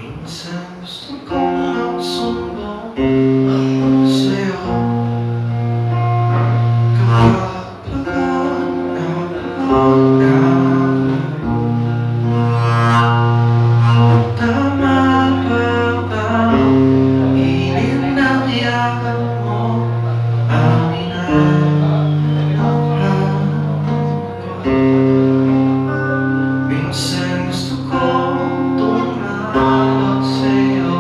Minsan gusto kong magsumbong sa'yo kapag pagod na tama ba bang init ng yakap mo ang hinahanap ko? Minsan gusto kong tumawag sa'yo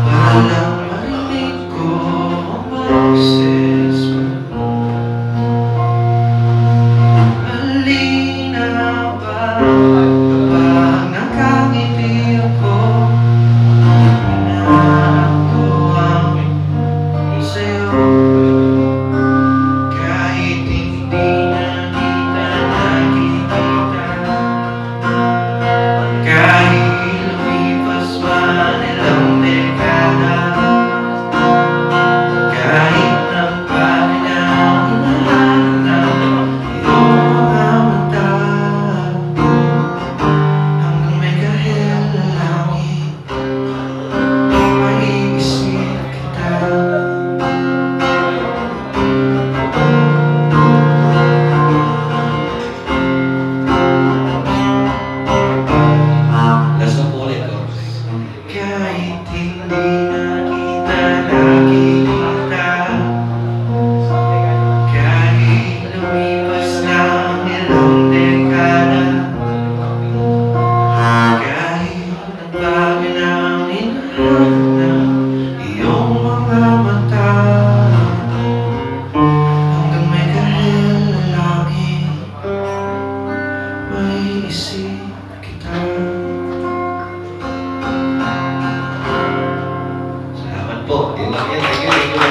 para lang marinig ko ang boses mo. Malinaw ba kapag nakangiti ako? Hinahanap ko ang sa'yo kahit hindi na kita nakikita, kahit lumipas man ilang dekada, kahit nagpalit ang hinahanap iyong mga mata, hanggang may kahit langit maiisip kita. Kahit hindi na kita nakikita, kahit lumipas na ang ilang dekada, kahit nagbago na ang hinahanap iyong mga mata, hanggang may kahit langit maiisip kita. Salamat po. Yun lang yan. Thank you.